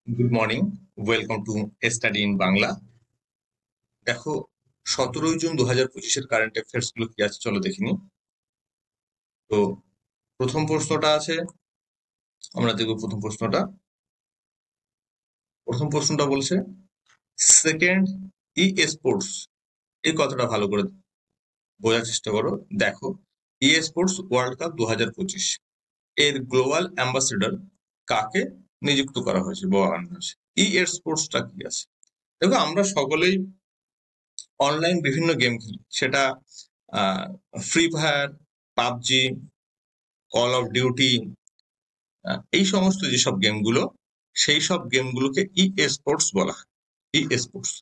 Good morning, welcome to study in Bangla. দেখো, 17ই June 2025-এর current affairs গুলো কি আছে চলো দেখিনি। তো প্রথম প্রশ্নটা আছে, আমরা দেখবো প্রথম প্রশ্নটা বলছে সেকেন্ড স্পোর্টস। এই কথাটা ভালো করে বোঝার চেষ্টা করো। দেখো, স্পোর্টস ওয়ার্ল্ড কাপ 2025 এর গ্লোবাল অ্যাম্বাসেডর কাকে নিযুক্ত করা হয়েছে বা আনা হয়েছে। স্পোর্টসটা কি আছে? দেখো, আমরা সকলেই অনলাইন বিভিন্ন গেম খেলি, সেটা free fire, PUBG, call of duty, এই সমস্ত যেসব গেমগুলো, সেই সব গেমগুলোকে স্পোর্টস বলা হয়। স্পোর্টস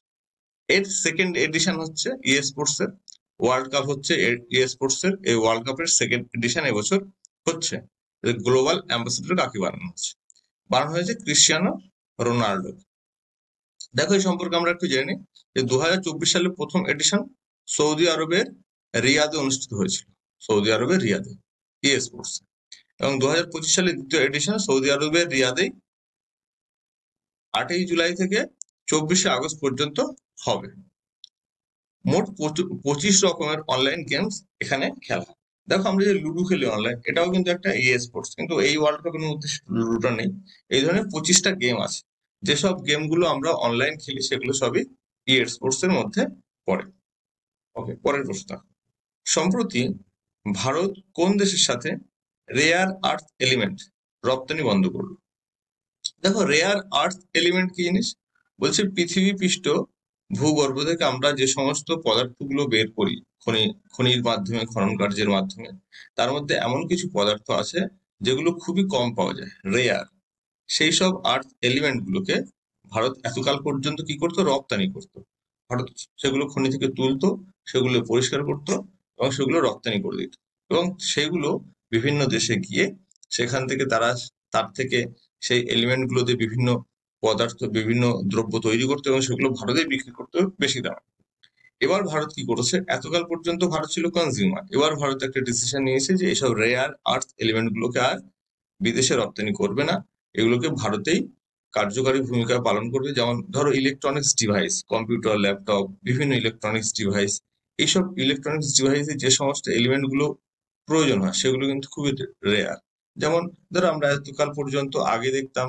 এর সেকেন্ড এডিশন হচ্ছে স্পোর্টস এর ওয়ার্ল্ড কাপ হচ্ছে স্পোর্টস এর এই ওয়ার্ল্ড কাপের সেকেন্ড এডিশন এবছর হচ্ছে। গ্লোবাল অ্যাম্বাসেডর কাকে বানানো হয়েছে ক্রিশ্চিয়ানো রোনাল্ডো। দেখো, এই সম্পর্কে আমরা একটু জেনে নিই যে 2024 সালে প্রথম এডিশন সৌদি আরবের রিয়াদে অনুষ্ঠিত হয়েছিল। সৌদি আরবের রিয়াদে স্পোর্টস। এবং 2025 সালে দ্বিতীয় এডিশন সৌদি আরবের রিয়াদে 8ই জুলাই থেকে 24শে আগস্ট পর্যন্ত হবে। মোট 25 রকমের অনলাইন গেমস এখানে খেলা হয়। দেখো, আমরা যে লুডো খেলি অনলাইন, এটাও কিন্তু একটা স্পোর্টস, কিন্তু এই ওয়ার্ল্ড কাপের মধ্যে লুডোটা নেই। এই ধরনের 25টা গেম আছে। যেসব গেমগুলো আমরা অনলাইন খেলি সেগুলো সবই স্পোর্টস এর মধ্যে পড়ে। ওকে, পরের প্রশ্ন। সম্প্রতি ভারত কোন দেশের সাথে রেয়ার আর্থ এলিমেন্ট রপ্তানি বন্ধ করলো? দেখো, রেয়ার আর্থ এলিমেন্ট কি জিনিস? বলছে পৃথিবী পৃষ্ঠ ভূগর্ভ থেকে আমরা যে সমস্ত পদার্থগুলো বের করি খনির মাধ্যমে, খনন কার্যের মাধ্যমে, তার মধ্যে এমন কিছু পদার্থ আছে যেগুলো খুবই কম পাওয়া যায়, রেয়ার। সেই সব আর্থ এলিমেন্ট গুলোকে ভারত এতকাল পর্যন্ত কি করতো? রপ্তানি করতো। ভারত সেগুলো খনি থেকে তুলতো, সেগুলো পরিষ্কার করতো এবং সেগুলো রপ্তানি করে দিত। এবং সেগুলো বিভিন্ন দেশে গিয়ে সেখান থেকে তার থেকে সেই এলিমেন্ট গুলোতে বিভিন্ন পদার্থ, বিভিন্ন দ্রব্য তৈরি করতো এবং সেগুলো ভারতে বিক্রি করতো বেশি দামে। এবার ভারত কি করেছে? এতকাল পর্যন্ত ভারত ছিল কনজিউমার, এবার ভারত একটা ডিসিশন নিয়েছে যে এসব রেয়ার আর্থ এলিমেন্ট গুলোকে আর বিদেশে রপ্তানি করবে না, এগুলোকে ভারতেই কার্যকারী ভূমিকা পালন করবে। যেমন ধরো, ইলেকট্রনিক্স ডিভাইস, কম্পিউটার, ল্যাপটপ, বিভিন্ন ইলেকট্রনিক্স ডিভাইস, এইসব ইলেকট্রনিক্স ডিভাইসে যে সমস্ত এলিমেন্ট গুলো প্রয়োজন হয় সেগুলো কিন্তু খুবই রেয়ার। যেমন ধরো, আমরা এতকাল পর্যন্ত আগে দেখতাম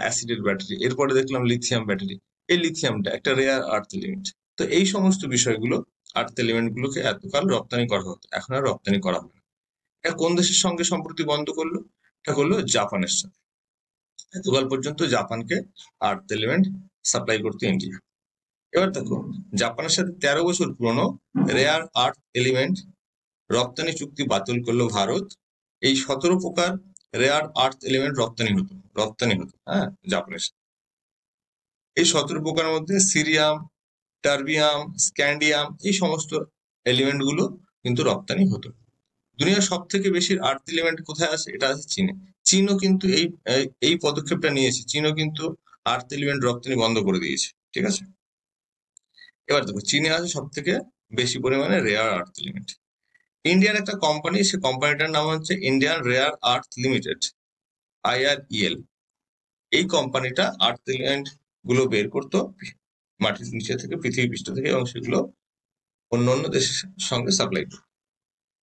অ্যাসিডের ব্যাটারি, এরপরে দেখলাম লিথিয়াম ব্যাটারি। এই লিথিয়ামটা একটা রেয়ার আর্থ এলিমেন্ট। তো এই সমস্ত বিষয়গুলো, আর্থ এলিমেন্ট গুলোকে এতকাল রপ্তানি করা হতো, এখন আর রপ্তানি করা হবে না। এটা কোন দেশের সঙ্গে সম্প্রতি বন্ধ করলো? এটা করলো জাপানের সাথে। এতকাল পর্যন্ত জাপানকে আর্থ এলিমেন্ট সাপ্লাই করতো ইন্ডিয়া। এবার দেখো, জাপানের সাথে 13 বছর পুরনো রেয়ার আর্থ এলিমেন্ট রপ্তানি চুক্তি বাতিল করলো ভারত। এই 17 প্রকার রেয়ার আর্থ এলিমেন্ট রপ্তানি হতো, হ্যাঁ, জাপানের সাথে। এই 17 প্রকারের মধ্যে সিরিয়াম, টার্বিয়াম, স্ক্যান্ডিয়াম, এই সমস্ত এলিমেন্ট গুলো কিন্তু রপ্তানি হতো। দুনিয়ার সব থেকে বেশি আর্থ এলিমেন্ট কোথায় আছে? এটা আছে চীনে। চীনও কিন্তু এই পদক্ষেপটা নিয়েছে। চীনও কিন্তু আর্থ এলিমেন্ট রপ্তানি বন্ধ করে দিয়েছে। ঠিক আছে, এবার দেখো, চীনে আছে সব থেকে বেশি পরিমাণে রেয়ার আর্থ এলিমেন্ট। ইন্ডিয়ার একটা কোম্পানি, সে কোম্পানিটার নাম হচ্ছে Indian rare earth limited, IREL। এই কোম্পানিটা আর্থ এলিমেন্ট গুলো বের করতো মাটির নিচে থেকে, পৃথিবী পৃষ্ঠ থেকে, এবং সেগুলো অন্য অন্য দেশের সঙ্গে সাপ্লাই করতো।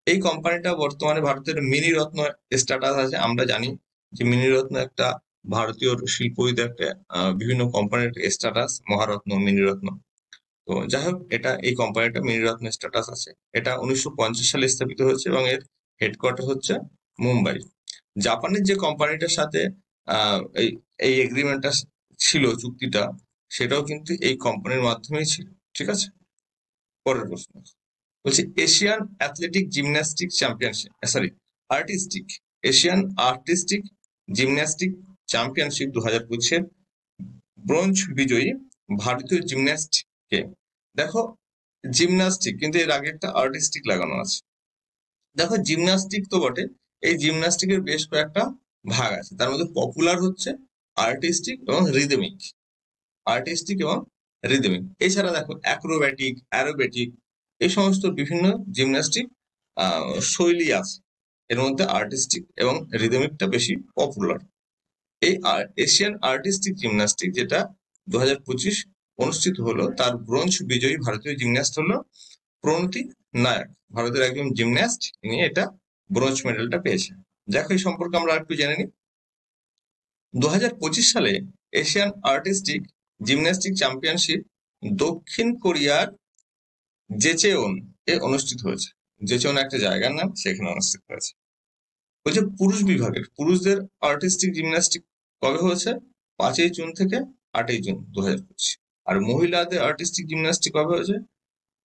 এই কোম্পানিটা বর্তমানে ভারতের মিনি রত্ন স্ট্যাটাস আছে। আমরা জানি যে মিনি রত্ন একটা ভারতীয় শিল্পীদের একটা বিভিন্ন কোম্পানির স্ট্যাটাস, মহারত্ন, মিনি রত্ন। তো যাই হোক, এই কোম্পানিটা মিনি রত্ন স্ট্যাটাস আছে। এটা 1950 সালে স্থাপিত হয়েছে এবং এর হেডকোয়ার্টার হচ্ছে মুম্বাই। জাপানের যে কোম্পানিটার সাথে এই এই এগ্রিমেন্টটা ছিল, চুক্তিটা, সেটাও কিন্তু এই কোম্পানির মাধ্যমেই ছিল। ঠিক আছে, পরের প্রশ্ন বলছি Asian athletic gymnastic championship, sorry, artistic Asian artistic gymnastic championship 2025-এর ব্রোঞ্জ বিজয়ী ভারতীয় জিমন্যাস্ট কে? দেখো, জিমন্যাস্টিক কিন্তু এর আগে একটা আর্টিস্টিক লাগানো আছে। দেখো, জিমন্যাস্টিক তো বটে, এই জিমন্যাস্টিকের বেশ কয়েকটা ভাগ আছে। তার মধ্যে পপুলার হচ্ছে আর্টিস্টিক এবং রিদমিক। আর্টিস্টিক এবং রিদমিক এছাড়া দেখো অ্যাক্রোব্যাটিক, অ্যারোবেটিক, এই সমস্ত বিভিন্ন জিমন্যাস্টিক শৈলী আছে। এর মধ্যে আর্টিস্টিক এবং রিদমিকটা বেশি পপুলার। এই এশিয়ান আর্টিস্টিক জিমন্যাস্টিক যেটা 2025 অনুষ্ঠিত হলো, তার ব্রোঞ্জ বিজয়ী ভারতীয় জিমন্যাস্ট হলো প্রণতি নায়ক। ভারতের একজন জিমন্যাস্ট, ইনি এটা ব্রোঞ্জ মেডেলটা পেয়েছে। দেখো এই সম্পর্কে আমরা একটু জেনে নিই। 2025 সালে এশিয়ান আর্টিস্টিক জিমন্যাস্টিক চ্যাম্পিয়নশিপ দক্ষিণ কোরিয়ার জেচেওন এ অনুষ্ঠিত হয়েছে। জেচেওন একটা জায়গার নাম, সেখানে অনুষ্ঠিত হয়েছে। বলছে পুরুষ বিভাগের, পুরুষদের আর্টিস্টিক জিমন্যাস্টিক কবে হয়েছে? 5ই জুন থেকে 8ই জুন 2025। আর মহিলাদের আর্টিস্টিক জিমন্যাস্টিক কবে হয়েছে?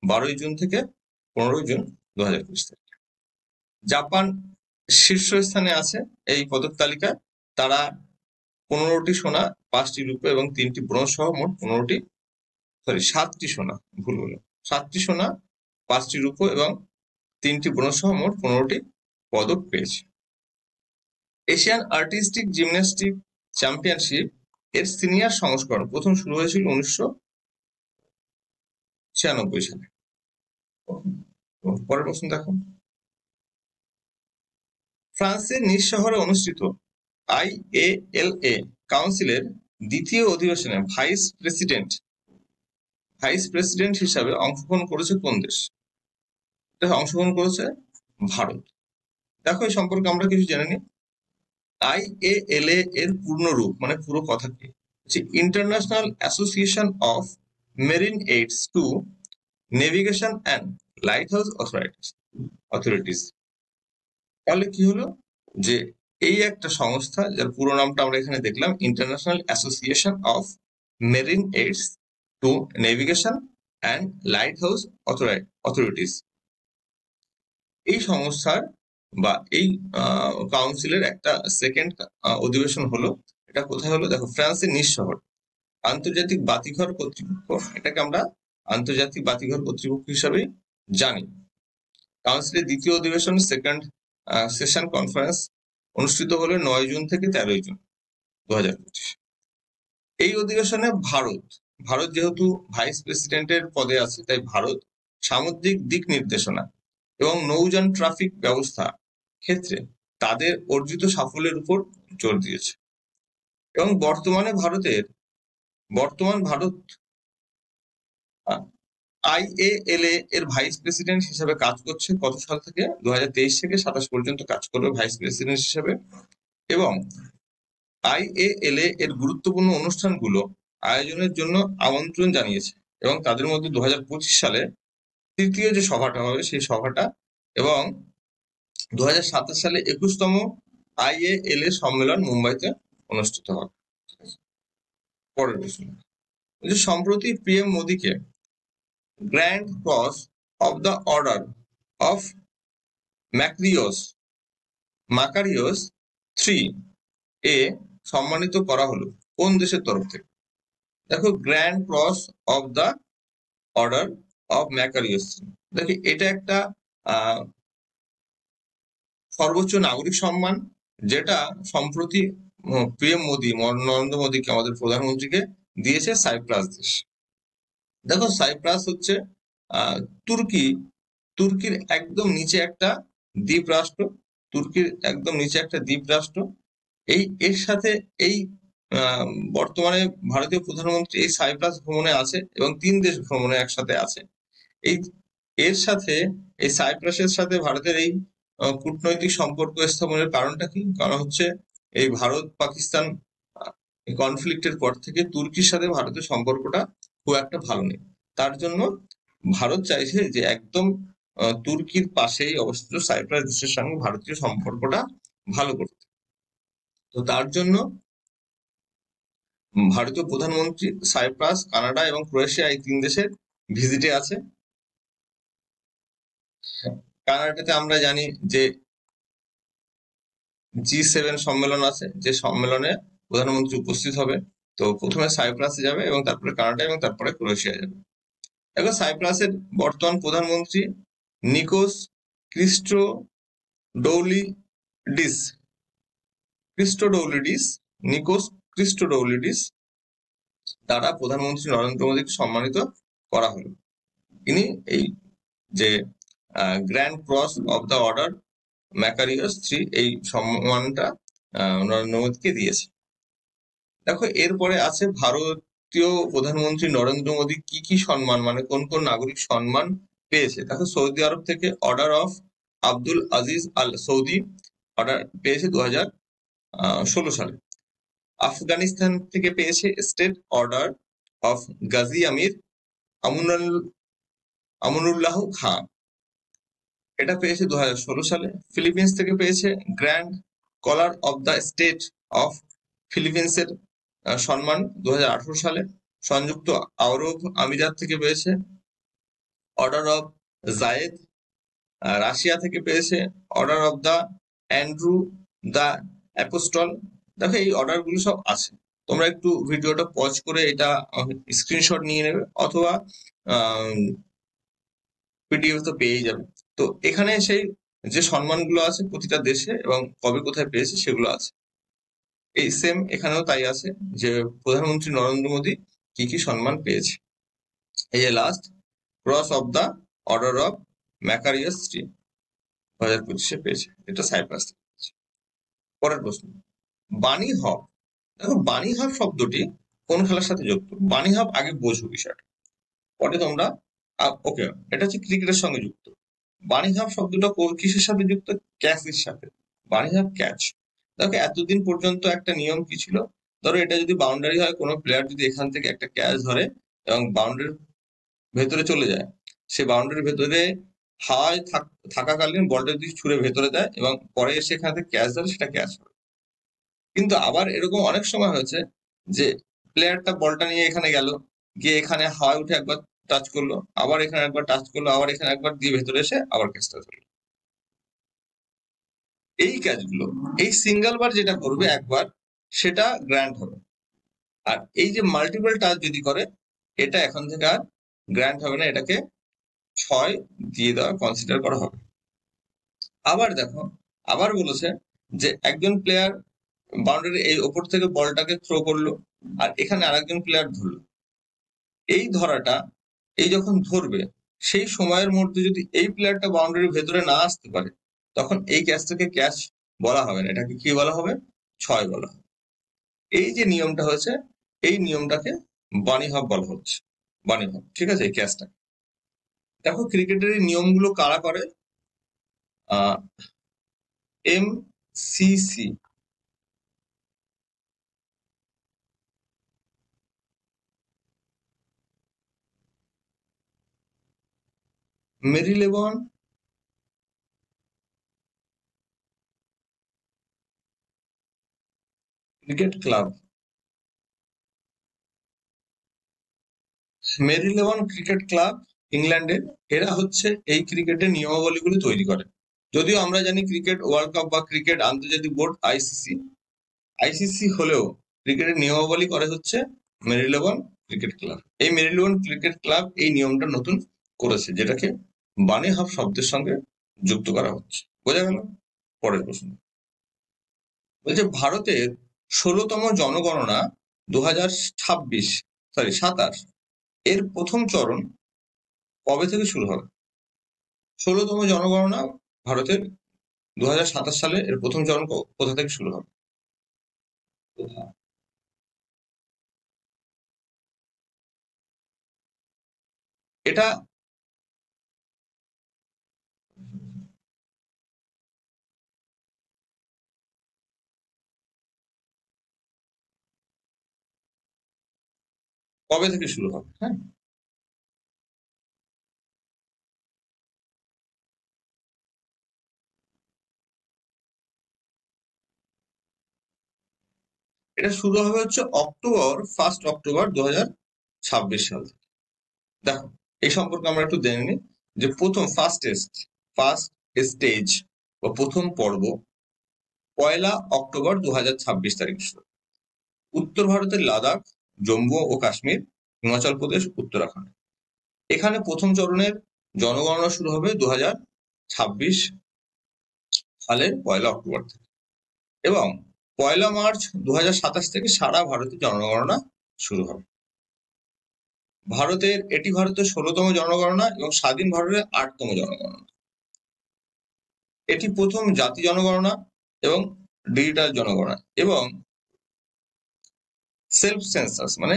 12ই জুন থেকে 15ই জুন 2025 তারিখ। জাপান শীর্ষস্থানে আছে এই পদক তালিকায়। তারা 15টি সোনা, 5টি রূপো এবং 3টি ব্রোঞ্জ সহ মোট 7টি সোনা, ভুল হলো, 7টি সোনা, 5টি রূপো এবং 3টি ব্রোঞ্জ সহ মোট 15টি পদক পেয়েছে। এশিয়ান আর্টিস্টিক জিমন্যাস্টিক চ্যাম্পিয়নশিপ এর সিনিয়র সংস্করণ প্রথম শুরু হয়েছিল 1996 সালে। পরের প্রশ্ন দেখো। ফ্রান্সের নিজ শহরে অনুষ্ঠিত IALA কাউন্সিলের দ্বিতীয় অধিবেশনে ভাইস প্রেসিডেন্ট হিসাবে অংশগ্রহণ করেছে কোন দেশ? অংশগ্রহণ করেছে ভারত। দেখো এই সম্পর্কে আমরা কিছু জেনে নিই। IALA এর পূর্ণ রূপ মানে পুরো কথা কি? International association of marine aids to navigation and lighthouse authorities. তাহলে কি হলো যে এই একটা সংস্থা, যার পুরো নামটা আমরা এখানে দেখলাম, international association of marine aids to navigation and lighthouse authorities. এই সংস্থার বা এই কাউন্সিলের একটা সেকেন্ড অধিবেশন হলো। এটা কোথায় হলো? দেখো, ফ্রান্সের নিজ শহর। আন্তর্জাতিক বাতিঘর কর্তৃপক্ষ, এটাকে আমরা আন্তর্জাতিক বাতিঘর কর্তৃপক্ষ হিসাবে জানি। কাউন্সিলের দ্বিতীয় অধিবেশন সেকেন্ড সেশন কনফারেন্স অনুষ্ঠিত হলো 9 জুন থেকে 13 জুন 2025। এই অধিবেশনে ভারত যেহেতু ভাইস প্রেসিডেন্টের পদে আছে, তাই ভারত সামুদ্রিক দিক নির্দেশনা এবং নৌযান ট্রাফিক ব্যবস্থা ক্ষেত্রে তাদের অর্জিত সাফল্যের উপর জোর দিয়েছে। এবং বর্তমান ভারত IALA এর ভাইস প্রেসিডেন্ট হিসেবে কাজ করছে। কত সাল থেকে? 2023 থেকে 27 পর্যন্ত কাজ করবে ভাইস প্রেসিডেন্ট হিসেবে। এবং IALA এর গুরুত্বপূর্ণ অনুষ্ঠানগুলো আয়োজনের জন্য আমন্ত্রণ জানিয়েছে। এবং তাদের মধ্যে 2025 সালে তৃতীয় যে সভাটা হবে সেই সভাটা, এবং 2027 সালে 21তম IALA সম্মেলন মুম্বাইতে অনুষ্ঠিত হবে। পরের প্রশ্ন। সম্প্রতি PM মোদীকে grand cross of the order of Makarios 3 এ সম্মানিত করা হলো কোন দেশের তরফ থেকে? দেখো, grand cross of the order of Makarios. দেখো, এটা একটা সর্বোচ্চ নাগরিক সম্মান, যেটা সম্প্রতি PM মোদী, নরেন্দ্র মোদীকে, আমাদের প্রধানমন্ত্রীকে দিয়েছে সাইপ্রাস দেশ। দেখো, সাইপ্রাস হচ্ছে তুর্কির একদম নিচে একটা দ্বীপ রাষ্ট্র। এর সাথে এই বর্তমানে ভারতীয় প্রধানমন্ত্রী এই সাইপ্রাস ভ্রমণে আছে এবং 3 দেশ ভ্রমণে একসাথে আছে। এর সাথে এই সাইপ্রাসের সাথে ভারতের এই কূটনৈতিক সম্পর্ক স্থাপনের কারণটা কি? কারণ হচ্ছে এই ভারত পাকিস্তান কনফ্লিক্টের পর থেকে তুর্কির সাথে ভারতের সম্পর্কটা খুব একটা ভালো নেই। তার জন্য ভারত চাইছে যে একদম তুর্কির পাশেই অবস্থিত সাইপ্রাস দেশের সঙ্গে ভারতীয় সম্পর্কটা ভালো করতে। তো তার জন্য ভারতীয় প্রধানমন্ত্রী সাইপ্রাস, কানাডা এবং ক্রোয়েশিয়া এই 3 দেশের ভিজিটে আছে। কানাডাতে আমরা জানি যে G7 সম্মেলন আছে, যে সম্মেলনে প্রধানমন্ত্রী উপস্থিত হবে। তো প্রথমে সাইপ্রাসে যাবে এবং তারপরে কানাডা এবং তারপরে ক্রোয়েশিয়া যাবে। দেখো, সাইপ্রাসের বর্তমান প্রধানমন্ত্রী নিকোস ক্রিস্টোডৌলিডিস দ্বারা প্রধানমন্ত্রী নরেন্দ্র মোদীকে সম্মানিত করা হলো। ইনি এই যে grand cross of the order ম্যাকারিওস 3 এই সম্মানটা নরেন্দ্র মোদীকে দিয়েছে। দেখো এরপরে আছে ভারতীয় প্রধানমন্ত্রী নরেন্দ্র মোদী কি কি সম্মান মানে কোন কোন নাগরিক সম্মান পেয়েছে। দেখো সৌদি আরব থেকে order of Abdul Aziz Al Saud order পেয়েছে 2016 সালে। আফগানিস্তান থেকে পেয়েছে state order of Ghazi Amir Amanullah Khan, এটা পেয়েছে 2016 সালে। ফিলিপিন্স থেকে পেয়েছে grand collar of the state of ফিলিপিন্সের সম্মান 2018 সালে। সংযুক্ত আরব আমিরাত থেকে পেয়েছে অর্ডার অফ জায়েদ। রাশিয়া থেকে পেয়েছে order of the Andrew the apostle. দেখো এই অর্ডার গুলো সব আছে, তোমরা একটু ভিডিওটা পজ করে এটা স্ক্রিনশট নিয়ে নেবে অথবা পিডিএফ তো পেয়েই যাবে। তো এখানে সেই যে সম্মানগুলো আছে প্রতিটা দেশে এবং কবে কোথায় পেয়েছে সেগুলো আছে। এই সেম এখানেও তাই আছে যে প্রধানমন্ত্রী নরেন্দ্র মোদী কি কি সম্মান পেয়েছে। এই যে last cross of the order of Makarios three 2025 পেয়েছে, এটা সাইপ্রাস থেকে পেয়েছে। পরের প্রশ্ন, বানি হব। দেখো বানি হব শব্দটি কোন খেলার সাথে যুক্ত? বানি হব আগে বোঝো বিষয়টা, পরে তোমরা ওকে, এটা হচ্ছে ক্রিকেটের সঙ্গে যুক্ত। বানি হাফ শব্দটা কিসের সাথে যুক্ত? ক্যাচের সাথে। বানি হাফ ক্যাচ। দেখো এতদিন পর্যন্ত একটা নিয়ম কি ছিল, ধরো এটা যদি বাউন্ডারি হয়, কোনো প্লেয়ার যদি এখান থেকে একটা ক্যাচ ধরে এবং বাউন্ডারির ভেতরে চলে যায়, সে বাউন্ডারির ভেতরে হাওয়ায় থাকাকালীন বলটা যদি ছুঁড়ে ভেতরে দেয় এবং পরে এসে এখান থেকে ক্যাচ ধরে, সেটা ক্যাচ হবে। কিন্তু আবার এরকম অনেক সময় হয়েছে যে প্লেয়ারটা বলটা নিয়ে এখানে গেল, গিয়ে এখানে হাওয়ায় উঠে একবার টাচ করলো, আবার এখানে একবার টাচ করলো, আবার এখানে একবার দিয়ে ভেতরে এসে আবার ক্যাচটা ধরলো। এই ক্যাচগুলো, এই সিঙ্গেল বার যেটা করবে একবার, সেটা গ্র্যান্ড হবে। আর এই যে মাল্টিপল টাচ যদি করে, এটা এখন থেকে আর গ্র্যান্ড হবে না, এটাকে 6 দিয়ে দেওয়া কনসিডার করা হবে। আবার দেখো, আবার বলেছে যে একজন প্লেয়ার বাউন্ডারি এই ওপর থেকে বলটাকে থ্রো করলো আর এখানে আরেকজন প্লেয়ার ধরলো, এই ধরাটা, এই যখন ধরবে সেই সময়ের মধ্যে যদি এই প্লেয়ারটা বাউন্ডারির ভেতরে না আসতে পারে, তখন এই ক্যাচটাকে ক্যাচ বলা হবে না, এটাকে কি বলা হবে? 6 বলা হবে। এই যে নিয়মটা হয়েছে, এই নিয়মটাকে বানি হব বলা হচ্ছে, বানি হব, ঠিক আছে, এই ক্যাচটা। দেখো ক্রিকেটের এই নিয়মগুলো কারা করে? MCC, Marylebone cricket club. Marylebone cricket club ইংল্যান্ডের, এরা হচ্ছে এই ক্রিকেটের নিয়মাবলীগুলো তৈরি করে। যদিও আমরা জানি ক্রিকেট ওয়ার্ল্ড কাপ বা ক্রিকেট আন্তর্জাতিক বোর্ড আইসিসি হলেও ক্রিকেটের নিয়মাবলী করে হচ্ছে মেরিলেবোন ক্রিকেট ক্লাব। এই মেরিলেবোন ক্রিকেট ক্লাব এই নিয়মটা নতুন করেছে, যেটাকে বানি হাফ শব্দের সঙ্গে যুক্ত করা হচ্ছে। বোঝা গেল? পরের প্রশ্ন বলছে ভারতের 16তম জনগণনা 27 এর প্রথম চরণ কবে থেকে শুরু হবে? 16তম জনগণনা ভারতের 2027 সালে এর প্রথম চরণ কোথা থেকে শুরু হবে? এটা কবে থেকে শুরু হবে? হ্যাঁ, এটা শুরু হবে হচ্ছে ফার্স্ট অক্টোবর 2026 সাল থেকে। দেখো এই সম্পর্কে আমরা একটু জেনে নিই যে প্রথম ফার্স্ট স্টেজ বা প্রথম পর্ব 1 অক্টোবর 2026 শুরু। উত্তর ভারতের লাদাখ, জম্মু ও কাশ্মীর, হিমাচল প্রদেশ, উত্তরাখণ্ড, এখানে প্রথম চরণের জনগণনা শুরু হবে 2026 সালের 1 অক্টোবর থেকে এবং 1 মার্চ 2027 থেকে সারা ভারতে জনগণনা শুরু হবে। এটি ভারতের 16তম জনগণনা এবং স্বাধীন ভারতের 8তম জনগণনা। এটি প্রথম জাতি জনগণনা এবং ডিজিটাল জনগণনা এবং সেলফ সেন্সাস মানে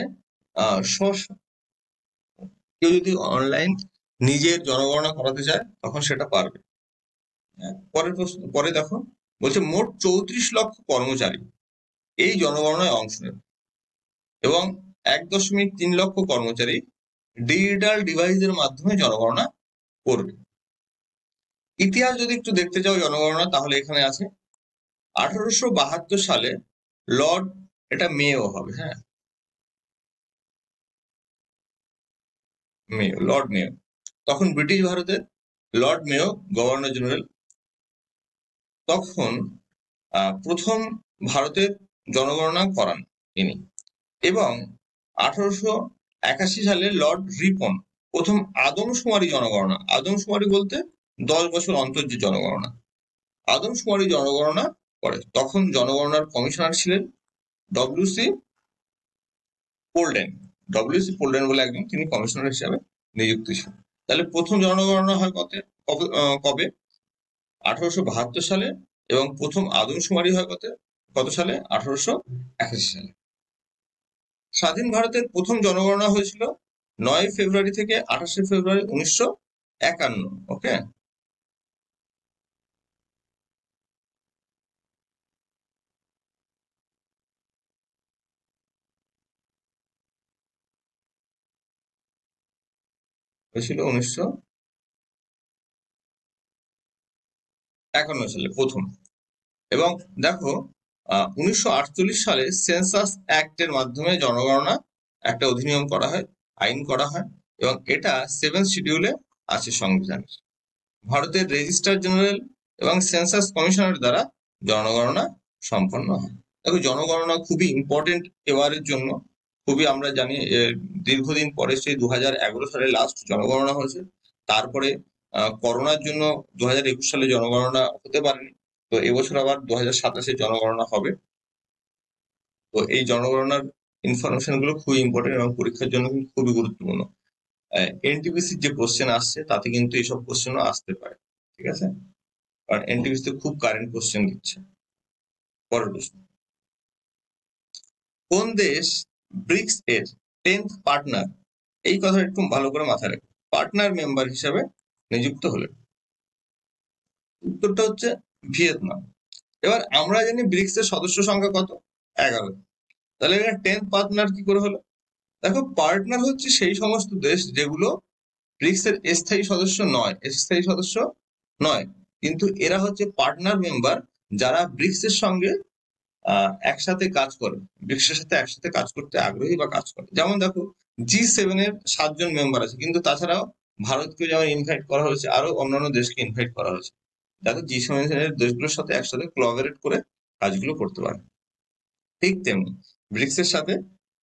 কেউ যদি অনলাইন নিজের জনগণনা করাতে চায় তখন সেটা পারবে। পরের প্রশ্ন, পরে দেখো বলছে মোট 34 লক্ষ কর্মচারী এই জনগণনায় অংশ নেবে এবং 1.3 লক্ষ কর্মচারী ডিজিটাল ডিভাইসের মাধ্যমে জনগণনা করবে। ইতিহাস যদি একটু দেখতে চাও জনগণনা, তাহলে এখানে আছে 1872 সালে লর্ড, এটা মেও হবে, হ্যাঁ মেও, লর্ড মেও, তখন ব্রিটিশ ভারতের লর্ড মেও গভর্নর জেনারেল, তখন প্রথম ভারতের জনগণনা করান তিনি। এবং 1881 সালে লর্ড রিপন প্রথম আদমশুমারি জনগণনা, আদমশুমারি বলতে 10 বছর অন্তর যে জনগণনা, আদমশুমারি জনগণনা করে। তখন জনগণনার কমিশনার ছিলেন ডব্লিউ.সি. পোল্ডেন, ডব্লিউ.সি. পোল্ডেন বলে একজন, তিনি কমিশনার হিসাবে নিযুক্ত ছিলেন। তাহলে প্রথম জনগণনা হয় কবে? 1872 সালে, এবং প্রথম আদমশুমারি হয় কত সালে? 1881 সালে। স্বাধীন ভারতের প্রথম জনগণনা হয়েছিল 9 ফেব্রুয়ারি থেকে 28 ফেব্রুয়ারি 1951। ওকে, হয়েছিল 1951 সালে প্রথম। এবং দেখো 1948 সালে সেন্সাস অ্যাক্টের মাধ্যমে জনগণনা একটা অধিনিয়ম করা হয়, আইন করা হয়, এবং এটা 7 শিডিউলে আছে সংবিধানের। ভারতের রেজিস্ট্রার জেনারেল এবং সেন্সাস কমিশনের দ্বারা জনগণনা সম্পন্ন হয়। দেখো জনগণনা খুবই ইম্পর্টেন্ট এবারের জন্য, খুবই আমরা জানি দীর্ঘদিন পরে সেই 2011 সালে লাস্ট জনগণনা হয়েছে। তারপরে করোনার জন্য 2021 সালে জনগণনা হতে পারেনি, তো এবছর আবার 2027 জনগণনা হবে। তো এই জনগণনার ইনফরমেশন গুলো খুবই ইম্পর্টেন্ট এবং পরীক্ষার জন্য কিন্তু খুবই গুরুত্বপূর্ণ। এনটিপিসির যে কোশ্চেন আসছে তাতে কিন্তু এইসব কোশ্চেনও আসতে পারে, ঠিক আছে, কারণ এনটিপিসি খুব কারেন্ট কোশ্চেন দিচ্ছে। পরের প্রশ্ন, কোন দেশ ব্রিক্স এর 10th পার্টনার, এই কথা একটু ভালো করে মাথায় রাখো, পার্টনার মেম্বার হিসেবে নিযুক্ত হলেন? উত্তরটা হচ্ছে ভিয়েতনাম। এবার আমরা জানি ব্রিক্স এর সদস্য সংখ্যা কত? 11। তাহলে এটা 10th পার্টনার কি করে হলো? দেখো পার্টনার হচ্ছে সেই সমস্ত দেশ যেগুলো ব্রিক্স এর স্থায়ী সদস্য নয়, কিন্তু এরা হচ্ছে পার্টনার মেম্বার যারা ব্রিক্স এর সঙ্গে একসাথে কাজ করে, ব্রিক্সের সাথে একসাথে কাজ করতে আগ্রহী বা কাজ করে। যেমন দেখো G7 এর 7 জন মেম্বার আছে, কিন্তু তাছাড়াও ভারতকে যেমন ইনভাইট করা হয়েছে, আরো অন্যান্য দেশকে ইনভাইট করা হয়েছে, যাতে G7 এর দেশগুলোর সাথে একসাথে কোলাবরেট করে কাজগুলো করতে পারে। ঠিক তেমনি ব্রিক্স এর সাথে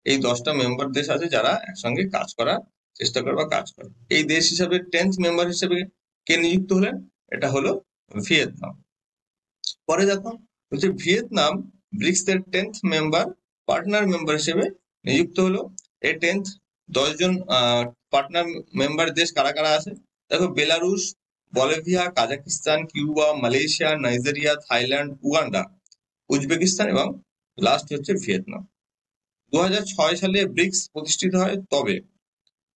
এই 10টা মেম্বার দেশ আছে যারা একসঙ্গে কাজ করার চেষ্টা করে বা কাজ করে। এই দেশ হিসাবে 10th মেম্বার হিসেবে কে নিযুক্ত হলেন? এটা হলো ভিয়েতনাম। পরে দেখো হচ্ছে ভিয়েতনাম ব্রিক্স এর 10th মেম্বার, পার্টনার মেম্বার হিসেবে নিযুক্ত হলো। এই 10 জন পার্টনার মেম্বার দেশ কারা কারা আছে? দেখো Belarus, Bolivia, Kazakhstan, Cuba, Malaysia, Nigeria, Thailand, Uganda, Uzbekistan এবং লাস্ট হচ্ছে ভিয়েতনাম। 2006 সালে ব্রিক্স প্রতিষ্ঠিত হয়, তবে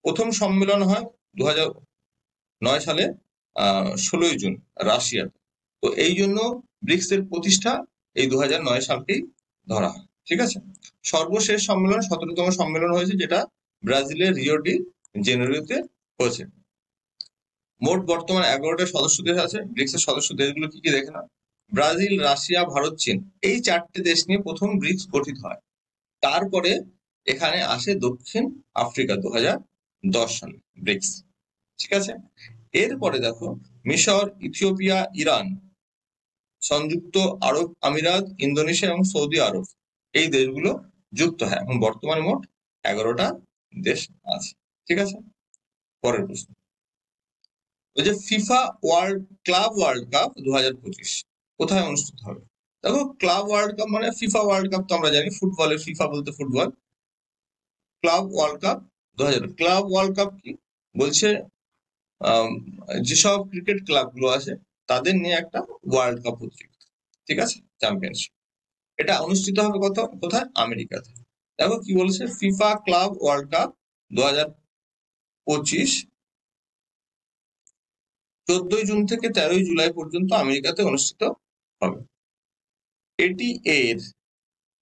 প্রথম সম্মেলন হয় 2009 সালে 16 জুন রাশিয়াতে। তো এই জন্য ব্রিক্স এর প্রতিষ্ঠা এই 2009 সালকেই ধরা হয়, ঠিক আছে। সর্বশেষ সম্মেলন 17তম সম্মেলন হয়েছে, যেটা ব্রাজিলের রিও ডি জেনেরোতে হয়েছে। মোট বর্তমানে 11টা সদস্য দেশ আছে। ব্রিক্স এর সদস্য দেশগুলো কি কি দেখে না, ব্রাজিল, রাশিয়া, ভারত, চীন, এই 4টে দেশ নিয়ে প্রথম ব্রিক্স গঠিত হয়। তারপরে এখানে আসে দক্ষিণ আফ্রিকা 2010 সালে ব্রিক্স, ঠিক আছে। এরপরে দেখো মিশর, ইথিওপিয়া, ইরান, সংযুক্ত আরব আমিরাত, ইন্দোনেশিয়া এবং সৌদি আরব, এই দেশগুলো যুক্ত হয়। এখন বর্তমানে মোট 11টা দেশ আছে, ঠিক আছে। পরের প্রশ্ন, ওই যে ফিফা ক্লাব ওয়ার্ল্ড কাপ 2025 কোথায় অনুষ্ঠিত হবে? দেখো ক্লাব ওয়ার্ল্ড কাপ মানে ফিফা ওয়ার্ল্ড কাপ তো আমরা জানি, ফুটবলের ফিফা বলতে football, club world cup 2000। Club world cup কি বলছে? যেসব ক্রিকেট ক্লাবগুলো আছে তাদের নিয়ে একটা ওয়ার্ল্ড কাপ প্রতিযোগিতা, ঠিক আছে, চ্যাম্পিয়নশিপ। এটা অনুষ্ঠিত হবে কোথায়? আমেরিকাতে। দেখো কি বলেছে, FIFA club world cup 2025 14 June থেকে 13 জুলাই পর্যন্ত আমেরিকাতে অনুষ্ঠিত হবে। এটি এর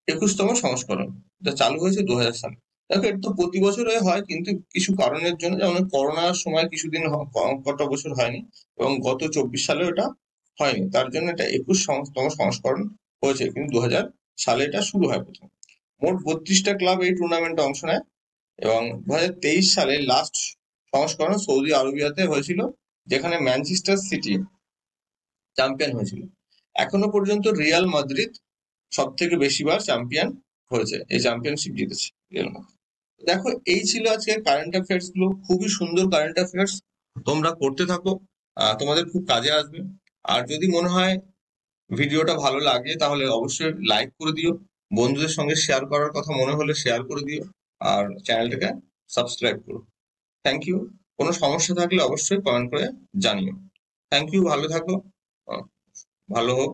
21তম সংস্করণ, যা চালু হয়েছে 2000 সালে। দেখো এটা তো প্রতি বছরই হয়, কিন্তু কিছু কারণের জন্য, যেমন করোনার সময় কিছুদিন কটা বছর হয়নি, এবং গত 24 সালে এটা হয়নি, তার জন্য এটা 21তম সংস্করণ হয়েছে, কিন্তু 2000 সালে এটা শুরু হয় প্রথম। মোট 32টা ক্লাব এই টুর্নামেন্টে অংশ নেয়, এবং 2023 সালে লাস্ট সংস্করণ সৌদি আরবিয়াতে হয়েছিল, যেখানে ম্যানচেস্টার সিটি চ্যাম্পিয়ন হয়েছিল। এখনো পর্যন্ত রিয়াল মাদ্রিদ সব থেকে বেশিবার চ্যাম্পিয়ন হয়েছে, এই চ্যাম্পিয়নশিপ জিতেছে রিয়াল মাদ্রিদ। দেখো এই ছিল আজকে কারেন্ট অ্যাফেয়ার্স গুলো, খুবই সুন্দর কারেন্ট অ্যাফেয়ার্স, তোমরা করতে থাকো, তোমাদের খুব কাজে আসবে। আর যদি মনে হয় ভিডিওটা ভালো লাগে, তাহলে অবশ্যই লাইক করে দিও, বন্ধুদের সঙ্গে শেয়ার করার কথা মনে হলে শেয়ার করে দিও, আর চ্যানেলটাকে সাবস্ক্রাইব করো। Thank you. কোনো সমস্যা থাকলে অবশ্যই কমেন্ট করে জানিও। থ্যাংক ইউ, ভালো থাকো, ভালো হোক।